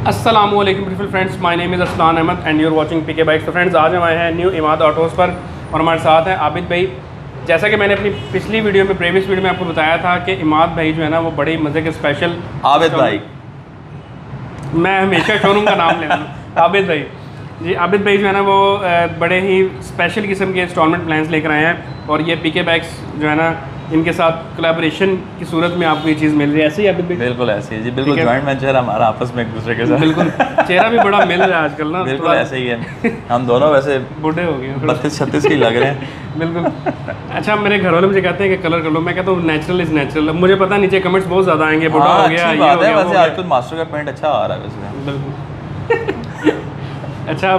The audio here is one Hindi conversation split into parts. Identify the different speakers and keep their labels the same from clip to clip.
Speaker 1: अस्सलामुअलैकुम beautiful friends, my name is Aslan Ahmed and you are watching PK bikes. तो फ्रेंड्स, आज हम आए हैं न्यू इमाद ऑटोज़ पर और हमारे साथ हैं आबिद भाई। जैसा कि मैंने अपनी पिछली वीडियो में प्रीवियस वीडियो में आपको बताया था कि इमाद भाई जो है ना वो बड़े मज़े के स्पेशल
Speaker 2: आबिद भाई,
Speaker 1: मैं हमेशा शोरूम का नाम लेता हूँ आबिद भाई जी। आबिद भाई जो है ना वो बड़े ही स्पेशल किस्म के इंस्टॉलमेंट प्लान्स लेकर आए हैं और ये पीके बाइक्स जो है ना इनके साथ कोलैबोरेशन की सूरत में आपको ये चीज़ मिल रही है। ऐसे ही आबिद भाई?
Speaker 2: बिल्कुल ऐसे ही जी, बिल्कुल जॉइंट वेंचर हमारा आपस में एक दूसरे के साथ।
Speaker 1: बिल्कुल चेहरा भी बड़ा मिल रहा है आजकल ना।
Speaker 2: बिल्कुल ऐसे ही है, हम दोनों वैसे
Speaker 1: बूढ़े हो गए
Speaker 2: 32-36 की लग रहे हैं।
Speaker 1: बिल्कुल। अच्छा, मेरे घर वाले मुझे कहते हैं कि कलर कर लो, मैं कहता हूँ नेचुरल इज नेचुरल। मुझे पता नीचे कमेंट्स बहुत ज़्यादा आएंगे, बूढ़ा हो गया,
Speaker 2: अच्छी
Speaker 1: ये
Speaker 2: बात
Speaker 1: हो
Speaker 2: है।
Speaker 1: गया,
Speaker 2: वैसे आजकल मास्टर का पेंट अच्छा आ रहा है वैसे।
Speaker 1: बिल्कुल। अच्छा,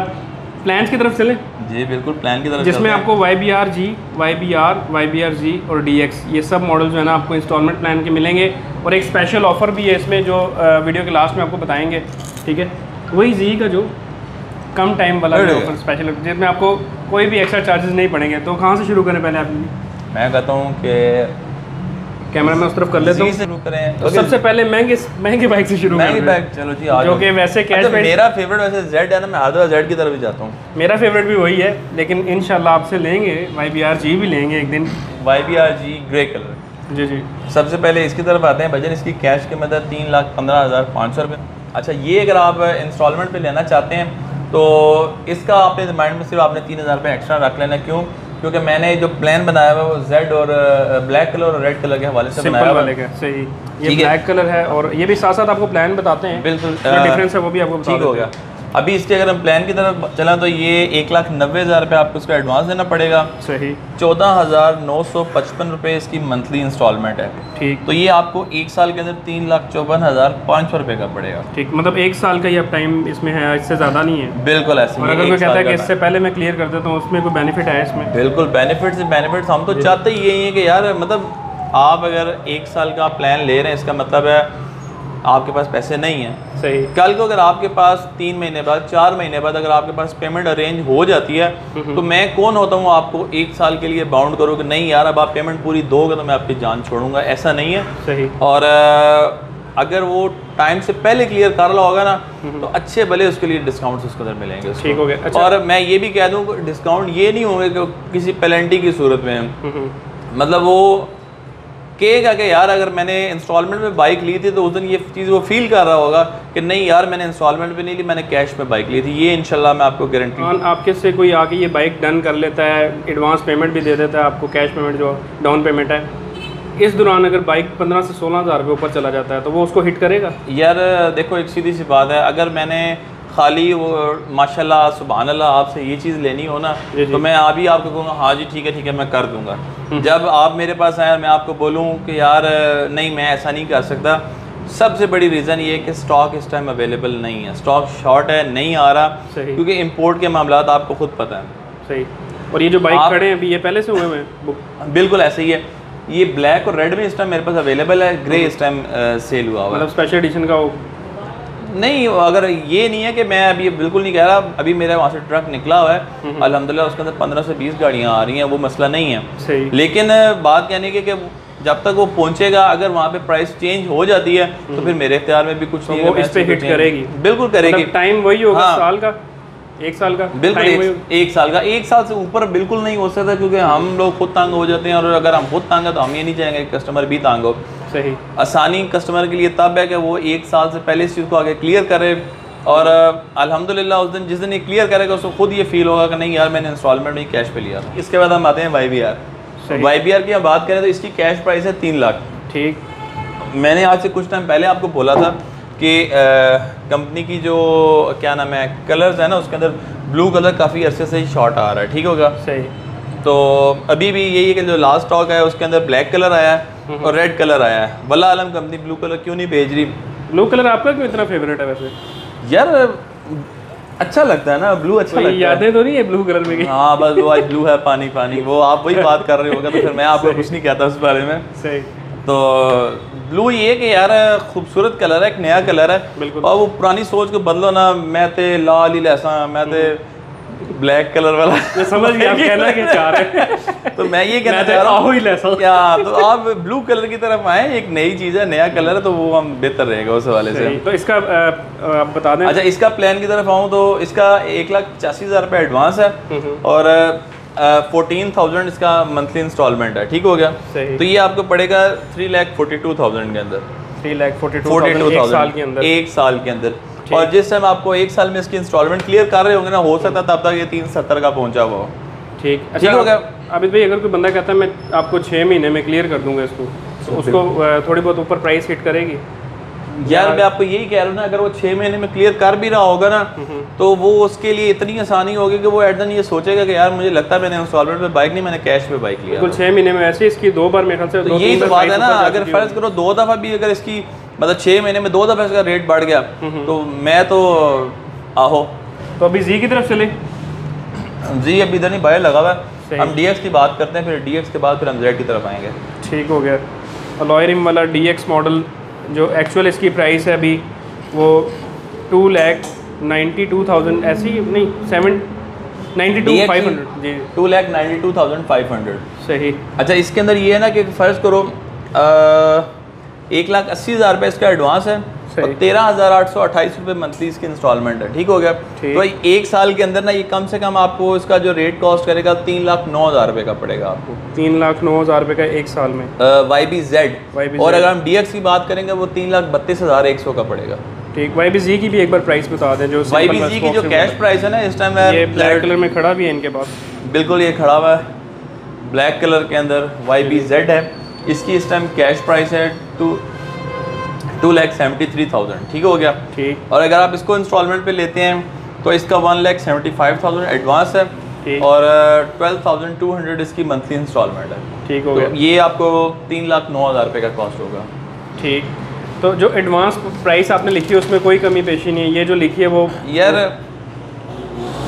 Speaker 1: प्लान्स की तरफ चले
Speaker 2: जी, बिल्कुल प्लान की तरफ
Speaker 1: जिसमें आपको YBR-G, YBR-G और DX ये सब मॉडल जो है ना आपको इंस्टॉलमेंट प्लान के मिलेंगे और एक स्पेशल ऑफर भी है इसमें जो वीडियो के लास्ट में आपको बताएंगे। ठीक है, वही जी का जो कम टाइम वाला ऑफर स्पेशल जिसमें आपको कोई भी एक्स्ट्रा चार्जेस नहीं पड़ेंगे। तो कहाँ से शुरू करें पहले आप?
Speaker 2: मैं कहता हूँ कि
Speaker 1: कैमरा में उस तरफ कर लेता हूँ।
Speaker 2: शुरू करें
Speaker 1: तो सबसे पहले महंगी बाइक से शुरू करें।
Speaker 2: बाइक चलो जी,
Speaker 1: जो कि वैसे कैश में
Speaker 2: मेरा फेवरेट वैसे जेड है ना, मैं आधा जेड की तरफ ही जाता हूँ।
Speaker 1: मेरा फेवरेट भी वही है, लेकिन इंशाल्लाह आपसे लेंगे YBR-G भी लेंगे एक दिन।
Speaker 2: YBR-G grey colour.
Speaker 1: जी जी।
Speaker 2: सबसे पहले इसकी तरफ आते हैं। भजन इसकी कैश की मदद 3,15,500 रुपये। अच्छा, ये अगर आप इंस्टॉलमेंट पे लेना चाहते हैं तो इसका आपने माइंड में सिर्फ आपने 3,000 रुपये एक्स्ट्रा रख लेना। क्यों? क्योंकि मैंने जो प्लान बनाया हुआ है वो जेड और ब्लैक कलर और रेड कलर के हवाले से बनाया हुआ है।
Speaker 1: सही, ये ब्लैक कलर है और ये भी साथ साथ आपको प्लान बताते हैं।
Speaker 2: बिल्कुल
Speaker 1: डिफरेंस है वो भी आपको
Speaker 2: ठीक हो गया। अभी इसके अगर हम प्लान की तरफ चला तो ये 1,90,000 रुपये आपको इसका एडवांस देना पड़ेगा।
Speaker 1: सही।
Speaker 2: 14,955 रुपये इसकी मंथली इंस्टॉलमेंट है।
Speaker 1: ठीक।
Speaker 2: तो ये आपको एक साल के अंदर 3,54,500 रुपये का पड़ेगा।
Speaker 1: ठीक, मतलब एक साल का ही अब टाइम इसमें है, इससे ज़्यादा नहीं है।
Speaker 2: बिल्कुल ऐसे।
Speaker 1: और अगर मैं कहता है कि इससे पहले मैं क्लियर कर देता हूँ उसमें कोई बेनिफिट है इसमें?
Speaker 2: बिल्कुल बेनिफिट्स हम तो चाहते ही यही है कि यार मतलब आप अगर एक साल का प्लान ले रहे हैं इसका मतलब है आपके पास पैसे नहीं हैं।
Speaker 1: सही।
Speaker 2: कल को अगर आपके पास 3 महीने बाद 4 महीने बाद अगर आपके पास पेमेंट अरेंज हो जाती है तो मैं कौन होता हूँ आपको एक साल के लिए बाउंड करूँ कि नहीं यार अब आप पेमेंट पूरी दोगे तो मैं आपकी जान छोड़ूंगा, ऐसा नहीं है।
Speaker 1: सही।
Speaker 2: और अगर वो टाइम से पहले क्लियर कर रहा होगा ना तो अच्छे भले उसके लिए डिस्काउंट्स उसके अंदर मिलेंगे।
Speaker 1: ठीक हो गया। अच्छा।
Speaker 2: और मैं ये भी कह दूँ डिस्काउंट ये नहीं होंगे कि किसी पेनल्टी की सूरत में, मतलब वो कहेगा कि यार अगर मैंने इंस्टॉलमेंट में बाइक ली थी तो उस दिन ये चीज़ वो फील कर रहा होगा कि नहीं यार मैंने इंस्टॉलमेंट पे नहीं ली, मैंने कैश में बाइक ली थी। ये इंशाल्लाह मैं आपको गारंटी।
Speaker 1: आपके से कोई आके ये बाइक डन कर लेता है, एडवांस पेमेंट भी दे देता है आपको, कैश पेमेंट जो डाउन पेमेंट है, इस दौरान अगर बाइक 15 से 16,000 रुपये ऊपर चला जाता है तो वो उसको हिट करेगा?
Speaker 2: यार देखो एक सीधी सी बात है, अगर मैंने खाली वो माशाल्लाह सुभान अल्लाह आपसे ये चीज़ लेनी हो ना तो मैं अभी आपको कहूँगा हाँ जी ठीक है मैं कर दूँगा। जब आप मेरे पास आए मैं आपको बोलूँ कि यार नहीं मैं ऐसा नहीं कर सकता, सबसे बड़ी रीज़न ये है कि स्टॉक इस टाइम अवेलेबल नहीं है, स्टॉक शॉर्ट है, नहीं आ रहा। क्योंकि इंपोर्ट के मामलात आपको खुद पता है।
Speaker 1: सही। और ये जो बाइक खड़े हैं अभी ये पहले से हुए हैं बुक?
Speaker 2: बिल्कुल ऐसे ही है। ये ब्लैक और रेड में इस टाइम मेरे पास अवेलेबल है, ग्रे इस टाइम सेल हुआ हुआ है।
Speaker 1: मतलब स्पेशल एडिशन का
Speaker 2: नहीं, अगर ये नहीं है कि मैं अभी बिल्कुल नहीं कह रहा, अभी मेरा वहाँ से ट्रक निकला हुआ है अल्हम्दुलिल्लाह, उसके अंदर 15 से 20 गाड़ियाँ आ रही हैं, वो मसला नहीं है।
Speaker 1: सही।
Speaker 2: लेकिन बात कहने की कि जब तक वो पहुँचेगा अगर वहाँ पे प्राइस चेंज हो जाती है तो फिर मेरे इख्तियार में भी कुछ नहीं है,
Speaker 1: वो इस पे हिट करेगी।
Speaker 2: बिल्कुल करेगी।
Speaker 1: टाइम वही होगा साल का, एक साल का?
Speaker 2: बिल्कुल एक साल का, एक साल से ऊपर बिल्कुल नहीं हो सकता क्योंकि हम लोग खुद तंग हो जाते हैं और अगर हम खुद तंग है तो हम ये नहीं चाहेंगे कस्टमर भी तंग हो।
Speaker 1: सही। आसानी
Speaker 2: कस्टमर के लिए तब है कि वो एक साल से पहले इस चीज़ को आगे क्लियर करे और अल्हम्दुलिल्लाह उस दिन जिस दिन ये क्लियर करेगा उसको खुद ये फील होगा कि नहीं यार मैंने इंस्टॉलमेंट में कैश पे लिया था। इसके बाद हम आते हैं YBR की हम बात करें तो इसकी कैश प्राइस है 3 लाख। ठीक। मैंने आज से कुछ टाइम पहले आपको बोला था कि कंपनी की जो क्या नाम है कलर्स है ना उसके अंदर ब्लू कलर काफ़ी अरसे से ही शॉर्ट आ रहा है। ठीक होगा।
Speaker 1: सही।
Speaker 2: तो अभी भी यही है कि जो लास्ट स्टॉक है उसके अंदर ब्लैक कलर आया है और रेड कलर आया है। वल्लाह आलम कंपनी ब्लू कलर क्यों नहीं भेज रही।
Speaker 1: ब्लू कलर आपका क्यों इतना फेवरेट है वैसे?
Speaker 2: यार अच्छा लगता है ना ब्लू, अच्छा लगता है।
Speaker 1: यादें तो नहीं है ब्लू कलर में?
Speaker 2: हाँ बस वो आज ब्लू है पानी पानी, वो आप वही बात कर रहे होगा तो फिर मैं आपको कुछ नहीं कहता उस बारे में।
Speaker 1: सही।
Speaker 2: तो ब्लू ये कि यार खूबसूरत कलर है, एक नया कलर है।
Speaker 1: बिल्कुल।
Speaker 2: और वो पुरानी सोच को बदलो ना, मैं ते लाल ही लैसा, मैं ते ब्लैक कलर वाला।
Speaker 1: मैं समझ गया आप कहना क्या चाह रहे हैं।
Speaker 2: तो मैं ये कहना चाह रहा हूँ क्या, तो आप ब्लू कलर की तरफ आए, एक नई चीज़ है, नया कलर है, तो वो हम बेहतर रहेगा उस हवाले से।
Speaker 1: तो इसका आप बता दें।
Speaker 2: अच्छा, इसका प्लान की तरफ आऊँ तो इसका 1,85,000 रुपये एडवांस है और 14,000 इसका मंथली इंस्टॉलमेंट है। ठीक हो गया। तो ये आपको पड़ेगा 3,42,000 के अंदर,
Speaker 1: 3,42,000
Speaker 2: एक साल के अंदर। और जिस टाइम आपको एक साल में इसकी इंस्टॉलमेंट क्लियर कर रहे होंगे ना, हो सकता है तब तक ये 370 का पहुंचा हुआ हो।
Speaker 1: ठीक। अच्छा हो गया। अभी भाई अगर कोई बंदा कहता है मैं आपको 6 महीने में क्लियर कर दूंगा इसको, तो उसको थोड़ी बहुत ऊपर प्राइस हिट करेगी?
Speaker 2: यार मैं आपको यही कह रहा हूँ ना, अगर वो 6 महीने में क्लियर कर भी रहा होगा ना, तो वो उसके लिए इतनी आसानी होगी कि वो एट द ये सोचेगा कि यार मुझे लगता है मैंने इंस्टॉलमेंट पे बाइक नहीं, मैंने कैश पे बाइक लिया।
Speaker 1: बिल्कुल 6 महीने में ऐसे इसकी 2 बार मेरे ख्याल से,
Speaker 2: तो यही तो बात है ना। अगर फर्ज करो 2 दफ़ा भी अगर इसकी मतलब 6 महीने में 2 दफ़ा इसका रेट बढ़ गया, तो मैं तो आहो।
Speaker 1: तो अभी जी की तरफ चले।
Speaker 2: जी अभी इधर नहीं, बाहर लगा हुआ है। हम DX की बात करते हैं, फिर DX के बाद फिर हम Z की तरफ आएंगे।
Speaker 1: ठीक हो गया। अलॉय रिम वाला DX मॉडल जो एक्चुअल इसकी प्राइस है अभी वो 2,92,000 ऐसी नहीं 792,500 जी,
Speaker 2: 2,92,500
Speaker 1: सही।
Speaker 2: अच्छा, इसके अंदर ये है ना कि फ़र्ज़ करो 1,80,000 रुपये इसका एडवांस है और 13,828 रुपये मंथली इसकी इंस्टॉलमेंट है। ठीक हो गया। तो एक साल के अंदर ना ये कम से कम आपको इसका जो रेट कॉस्ट करेगा 3,09,000 रुपये का पड़ेगा आपको।
Speaker 1: 3,09,000 रुपये का एक साल में
Speaker 2: YBZ। और अगर हम DX की बात करेंगे वो 3,32,100 का पड़ेगा।
Speaker 1: ठीक। YBZ की भी एक बार प्राइस बता दें। जो
Speaker 2: YBZ की जो कैश प्राइस है ना इस टाइम,
Speaker 1: ये ब्लैक कलर में खड़ा भी है इनके पास,
Speaker 2: बिल्कुल ये खड़ा हुआ है ब्लैक कलर के अंदर, YBZ है। इसकी इस टाइम कैश प्राइस है 2,73,000। ठीक हो गया।
Speaker 1: ठीक।
Speaker 2: और अगर आप इसको इंस्टॉलमेंट पे लेते हैं तो इसका 1,75,000 एडवांस है और 12,200 इसकी मंथली इंस्टॉलमेंट है।
Speaker 1: ठीक हो गया।
Speaker 2: ये आपको 3,09,000 रुपये का कॉस्ट होगा।
Speaker 1: ठीक। तो जो एडवांस प्राइस आपने लिखी है उसमें कोई कमी पेशी नहीं है, ये जो लिखी है वो
Speaker 2: यार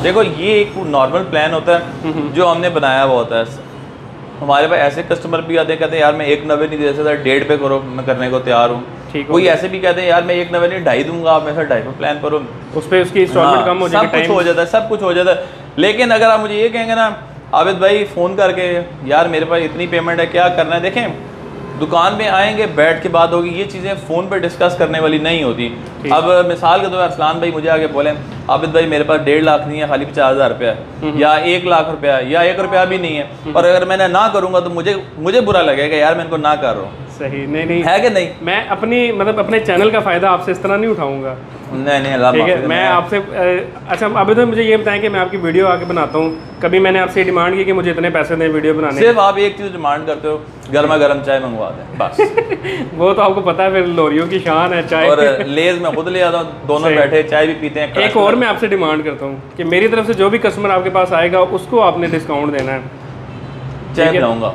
Speaker 2: देखो ये एक नॉर्मल प्लान होता है जो हमने बनाया हुआ होता है। हमारे पास ऐसे कस्टमर भी आते हैं, कहते हैं यार मैं 1,90 नहीं दे सकता, 1.5 पे करो, मैं करने को तैयार हूँ। कोई ऐसे भी कहते हैं यार मैं 1,90 नहीं 2.5 दूंगा, आप मेरे साथ 2.5 पे प्लान करो,
Speaker 1: उस पर उसकी इंस्टॉलमेंट कम हो जाएगी,
Speaker 2: सब कुछ हो जाता है, सब कुछ हो जाता है। लेकिन अगर आप मुझे ये कहेंगे ना आबिद भाई फ़ोन करके यार मेरे पास इतनी पेमेंट है, क्या करना है, देखें दुकान में आएंगे, बैठ के बात होगी, ये चीज़ें फ़ोन पे डिस्कस करने वाली नहीं होती। अब मिसाल के तौर पर अरसलान भाई मुझे आगे बोलें आबिद भाई मेरे पास 1.5 लाख नहीं है, खाली 50,000 रुपया है या 1 लाख रुपया या 1 रुपया भी नहीं है, और अगर मैंने ना करूँगा तो मुझे बुरा लगेगा यार मैं इनको ना कर रहा हूँ।
Speaker 1: सही। नहीं
Speaker 2: है कि नहीं?
Speaker 1: मैं अपने चैनल का फ़ायदा आपसे इस तरह नहीं उठाऊंगा।
Speaker 2: नहीं
Speaker 1: ठीक है। मैं आपसे अच्छा अभी तो मुझे ये बताएं कि मैं आपकी वीडियो आके बनाता हूँ, कभी मैंने आपसे डिमांड की कि मुझे इतने पैसे दें वीडियो बनाने?
Speaker 2: सिर्फ आप एक चीज़ डिमांड करते हो, गर्मा गर्म चाय मंगवा दें बस।
Speaker 1: वो तो आपको पता है फिर लोरियों की शान है चाय। और
Speaker 2: लेज मैं खुद ले आता हूँ, दोनों बैठे चाय भी पीते हैं।
Speaker 1: एक और मैं आपसे डिमांड करता हूँ कि मेरी तरफ से जो भी कस्टमर आपके पास आएगा उसको आपने डिस्काउंट देना है।
Speaker 2: चाय पिलाऊंगा?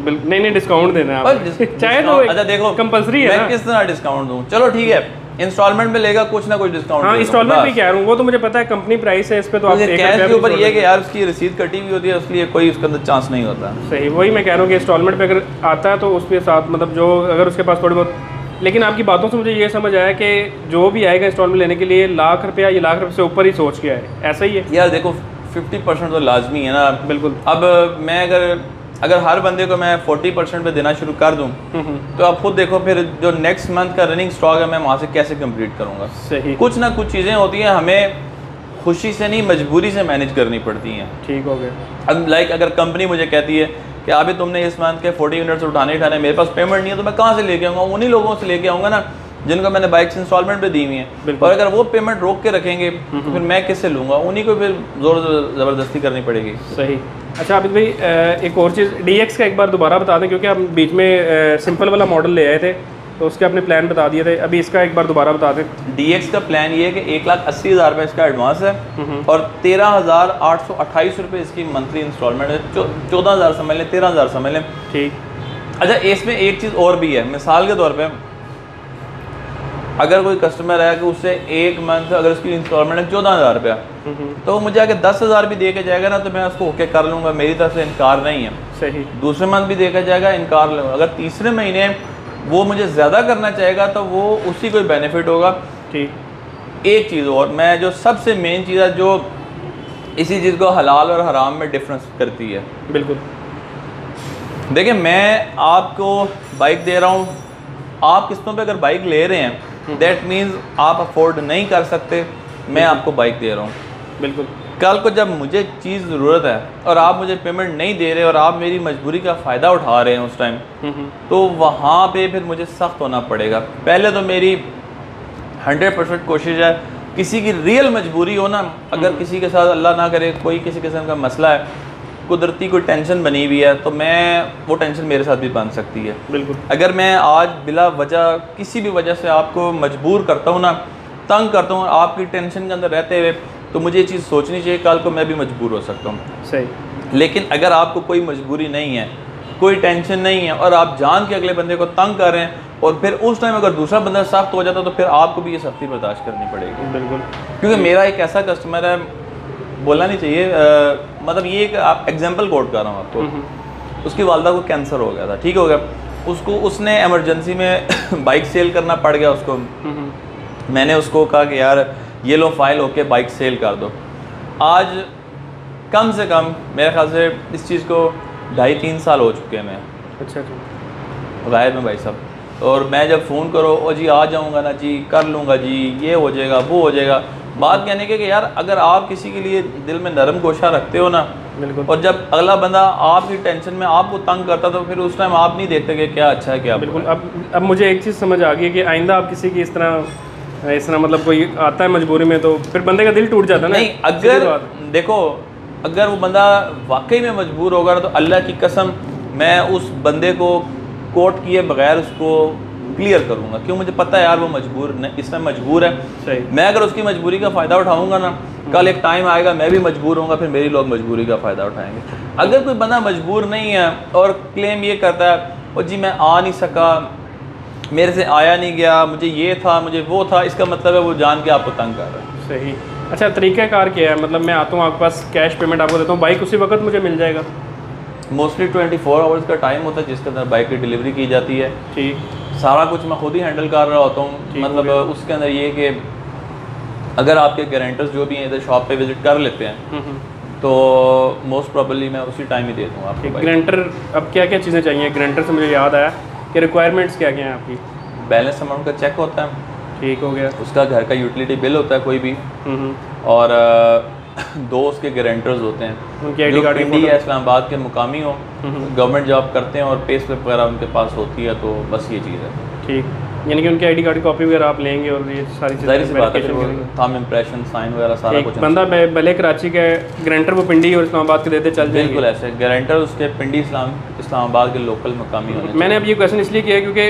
Speaker 1: नहीं डिस्काउंट देना है। चाहे तो
Speaker 2: अच्छा देखो
Speaker 1: कंपलसरी है,
Speaker 2: मैं किस तरह डिस्काउंट दूं? चलो ठीक है, इंस्टॉलमेंट में लेगा कुछ ना कुछ डिस्काउंट।
Speaker 1: हाँ इंस्टॉलमेंट भी कह रहा हूँ, वो तो मुझे पता है कंपनी प्राइस है, इस पे तो आप
Speaker 2: कैश के ऊपर ये कि यार उसकी रसीद कटी हुई होती है, इसलिए कोई उसके अंदर चांस नहीं होता।
Speaker 1: सही। वही मैं कह रहा हूँ कि इंस्टॉलमेंट पे अगर आता है तो उसके साथ मतलब जो अगर उसके पास थोड़ी बहुत, लेकिन आपकी बातों से मुझे ये समझ आया कि जो भी आएगा इंस्टॉलमेंट लेने के लिए लाख रुपया या लाख रुपये से ऊपर ही सोच के आए, ऐसा ही है? यार
Speaker 2: देखो 50% तो लाजमी है ना।
Speaker 1: बिल्कुल।
Speaker 2: अब मैं अगर हर बंदे को मैं 40% पे देना शुरू कर दूं तो आप खुद देखो फिर जो नेक्स्ट मंथ का रनिंग स्टॉक है मैं वहाँ से कैसे कंप्लीट करूँगा।
Speaker 1: सही।
Speaker 2: कुछ ना कुछ चीज़ें होती हैं हमें खुशी से नहीं मजबूरी से मैनेज करनी पड़ती हैं।
Speaker 1: ठीक हो गया।
Speaker 2: अब अगर कंपनी मुझे कहती है कि अभी तुमने इस मंथ के 40 यूनिट्स उठाने मेरे पास पेमेंट नहीं है, तो मैं कहाँ से लेके आऊँगा? उन्हीं लोगों से लेके आऊँगा ना जिनको मैंने बाइक्स इंस्टॉलमेंट पे दी हुई है। और अगर वो पेमेंट रोक के रखेंगे तो फिर मैं किससे लूँगा? उन्हीं को फिर जोर ज़बरदस्ती करनी पड़ेगी।
Speaker 1: सही। अच्छा आबिद भाई एक और चीज़ DX का एक बार दोबारा बता दें, क्योंकि हम बीच में सिंपल वाला मॉडल ले आए थे तो उसके अपने प्लान बता दिए थे, अभी इसका एक बार दोबारा बता दें।
Speaker 2: DX का प्लान ये है कि 1,80,000 रुपये इसका एडवांस है और 13,828 रुपये इसकी मंथली इंस्टॉलमेंट है। 14,000 समझ लें, 13,000 समझ लें।
Speaker 1: ठीक।
Speaker 2: अच्छा इसमें एक चीज़ और भी है, मिसाल के तौर पर अगर कोई कस्टमर है कि उससे एक मंथ अगर उसकी इंस्टॉलमेंट है 14,000 रुपया, तो वो मुझे आगे 10,000 भी दे के जाएगा ना तो मैं उसको ओके कर लूँगा, मेरी तरफ से इनकार नहीं है।
Speaker 1: सही। दूसरे
Speaker 2: मंथ भी दे के जाएगा, इनकार लूँगा। अगर तीसरे महीने वो मुझे ज़्यादा करना चाहेगा तो वो उसी को बेनिफिट होगा।
Speaker 1: ठीक।
Speaker 2: एक चीज़ और, मैं जो सबसे मेन चीज़ है जो इसी चीज़ को हलाल और हराम में डिफरेंस करती है।
Speaker 1: बिल्कुल।
Speaker 2: देखिए मैं आपको बाइक दे रहा हूँ, आप किस्तों पे अगर बाइक ले रहे हैं दैट मीन्स आप अफोर्ड नहीं कर सकते, मैं आपको बाइक दे रहा हूँ।
Speaker 1: बिल्कुल।
Speaker 2: कल को जब मुझे चीज़ ज़रूरत है और आप मुझे पेमेंट नहीं दे रहे और आप मेरी मजबूरी का फ़ायदा उठा रहे हैं उस टाइम, तो वहाँ पे फिर मुझे सख्त होना पड़ेगा। पहले तो मेरी 100% कोशिश है, किसी की रियल मजबूरी हो ना, अगर किसी के साथ अल्लाह ना करे कोई किसी किस्म का मसला है, कुदरती कोई टेंशन बनी हुई है, तो मैं वो टेंशन मेरे साथ भी बन सकती है।
Speaker 1: बिल्कुल।
Speaker 2: अगर मैं आज बिला वजह किसी भी वजह से आपको मजबूर करता हूँ ना, तंग करता हूँ आपकी टेंशन के अंदर रहते हुए, तो मुझे ये चीज़ सोचनी चाहिए कल को मैं भी मजबूर हो सकता हूँ।
Speaker 1: सही।
Speaker 2: लेकिन अगर आपको कोई मजबूरी नहीं है, कोई टेंशन नहीं है और आप जान के अगले बंदे को तंग कर रहे हैं और फिर उस टाइम अगर दूसरा बंदा सख्त हो जाता तो फिर आपको भी ये सख्ती बर्दाश्त करनी पड़ेगी।
Speaker 1: बिल्कुल।
Speaker 2: क्योंकि मेरा एक ऐसा कस्टमर है, बोलना नहीं चाहिए, मतलब ये एक आप एग्जांपल कोट कर रहा हूँ आपको। उसकी वालदा को कैंसर हो गया था, ठीक हो गया, उसको उसने एमरजेंसी में बाइक सेल करना पड़ गया उसको। मैंने उसको कहा कि यार ये लो फाइल होके बाइक सेल कर दो। आज कम से कम मेरे ख्याल से इस चीज़ को 2.5-3 साल हो चुके हैं मैं।
Speaker 1: अच्छा अच्छा।
Speaker 2: गायब में भाई साहब, और मैं जब फ़ोन करो ओ जी आ जाऊँगा ना जी, कर लूँगा जी, ये हो जाएगा वो हो जाएगा। बात कहने के कि यार अगर आप किसी के लिए दिल में नरम गोशा रखते हो ना,
Speaker 1: बिल्कुल,
Speaker 2: और जब अगला बंदा आपकी टेंशन में आपको तंग करता तो फिर उस टाइम आप नहीं देखते कि क्या अच्छा है क्या।
Speaker 1: बिल्कुल। अब मुझे एक चीज़ समझ आ गई कि आइंदा आप किसी की इस तरह मतलब कोई आता है मजबूरी में तो फिर बंदे का दिल टूट जाता है ना।
Speaker 2: नहीं, अगर देखो अगर वो बंदा वाकई में मजबूर होगा तो अल्लाह की कसम मैं उस बंदे को कोर्ट किए बगैर उसको क्लियर करूँगा, क्यों, मुझे पता है यार वो मजबूर इसमें मजबूर है।
Speaker 1: सही।
Speaker 2: मैं अगर उसकी मजबूरी का फ़ायदा उठाऊंगा ना, कल एक टाइम आएगा मैं भी मजबूर होऊंगा, फिर मेरी लोग मजबूरी का फ़ायदा उठाएंगे। अगर कोई बंदा मजबूर नहीं है और क्लेम ये करता है और जी मैं आ नहीं सका, मेरे से आया नहीं गया, मुझे ये था मुझे वो था, इसका मतलब है वो जान के आपको तंग कर रहा है।
Speaker 1: सही। अच्छा, तरीक़ाकार क्या है? मतलब मैं आता हूँ आपके पास, कैश पेमेंट आपको देता हूँ, बाइक उसी वक्त मुझे मिल जाएगा?
Speaker 2: मोस्टली 24 आवर्स का टाइम होता है जिसके अंदर बाइक की डिलीवरी की जाती है।
Speaker 1: ठीक।
Speaker 2: सारा कुछ मैं खुद ही हैंडल कर रहा होता हूँ। मतलब उसके अंदर ये कि अगर आपके गारंटर्स जो भी हैं इधर शॉप पे विजिट कर लेते हैं तो मोस्ट प्रॉबली मैं उसी टाइम ही दे दूँ आपको।
Speaker 1: गारंटर अब क्या क्या चीज़ें चाहिए? गारंटर से मुझे याद आया कि रिक्वायरमेंट्स क्या क्या हैं आपकी?
Speaker 2: बैलेंस अमाउंट का चेक होता है,
Speaker 1: ठीक हो गया।
Speaker 2: उसका घर का यूटिलिटी बिल होता है कोई भी, और 2 उसके गारंटर्स होते हैं,
Speaker 1: उनकी आईडी कार्ड
Speaker 2: इंडिया या इस्लामाबाद के मुकामी हो, गवर्नमेंट जॉब करते हैं और पे स्लिप वगैरह उनके पास होती है, तो बस ये चीज़ है। ठीक,
Speaker 1: यानी कि उनकी आईडी कार्ड की कॉपी वगैरह आप लेंगे और ये सारी चीज़ें,
Speaker 2: थंब इम्प्रेशन, साइन वगैरह सारा कुछ।
Speaker 1: बंदा भले कराची के गारंटर वो पिंडी और इस्लामाबाद के देते चल जाएंगे।
Speaker 2: बिल्कुल ऐसे गारंटर उसके पिंडी इस्लामाबाद के लोकल मुकामी होने।
Speaker 1: मैंने अब ये क्वेश्चन इसलिए किया क्योंकि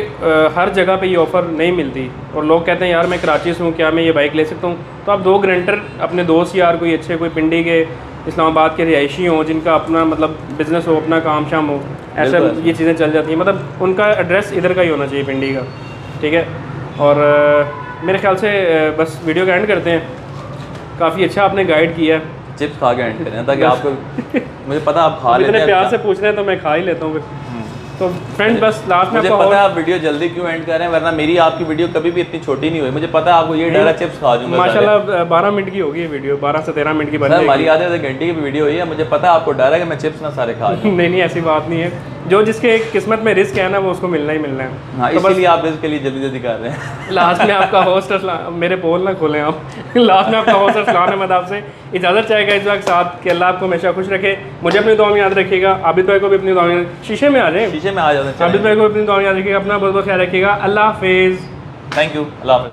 Speaker 1: हर जगह पे ये ऑफ़र नहीं मिलती और लोग कहते हैं यार मैं कराची से हूँ, क्या मैं ये बाइक ले सकता हूँ? तो आप 2 गारंटर अपने दोस्त यार कोई अच्छे, कोई पिंडी के इस्लामाबाद के रिहायशी हों जिनका अपना मतलब बिज़नेस हो, अपना काम शाम हो, ऐसा ये चीज़ें चल जाती हैं। मतलब उनका एड्रेस इधर का ही होना चाहिए, पिंडी का, ठीक है। और मेरे ख्याल से बस वीडियो का एंड करते हैं। काफ़ी अच्छा आपने गाइड किया।
Speaker 2: चिप्स खा के एंड करें ताकि आपको मुझे पता आप खा लेते हैं,
Speaker 1: इतने प्यार से पूछ रहे हैं तो मैं खा ही लेता हूँ। तो फ्रेंड बस लास्ट में
Speaker 2: मुझे पता है आप वीडियो जल्दी क्यों एंड कर रहे हैं, वरना मेरी आपकी वीडियो कभी भी इतनी छोटी नहीं हुई। मुझे पता है आपको ये डर है चिप्स खा जाऊंगा।
Speaker 1: माशाल्लाह 12 मिनट की होगी ये वीडियो, 12 से 13 मिनट की बन जाएगी।
Speaker 2: हमारी आधे घंटे की वीडियो हुई है, मुझे पता है आपको डर है कि मैं चिप्स ना सारे खा जाऊं।
Speaker 1: नहीं ऐसी बात नहीं है, जो जिसके किस्मत में रिस्क है ना वो उसको मिलना ही मिलना है।
Speaker 2: हाँ, तो इसलिए आप रिस्क के लिए जल्दी जल्दी कर रहे हैं।
Speaker 1: लास्ट में आपका होस्ट मेरे पोल ना खोलें आप। लास्ट में आपका होस्ट अस्लान अहमद आपसे इजाज़त चाहेगा इस वक्त साथ कि अल्लाह आपको हमेशा खुश रखे। मुझे अपनी दुआ में याद रखिएगा, आबिद भाई को भी अपनी दुआ में, शीशे में आ जाए,
Speaker 2: शीशे में आ जाते हैं।
Speaker 1: आबिद भाई को अपनी दुआ में याद रखिएगा, अपना बहुत बहुत ख्याल रखिएगा। अल्लाह हाफिज़।
Speaker 2: थैंक यू, अल्लाह हाफिज़।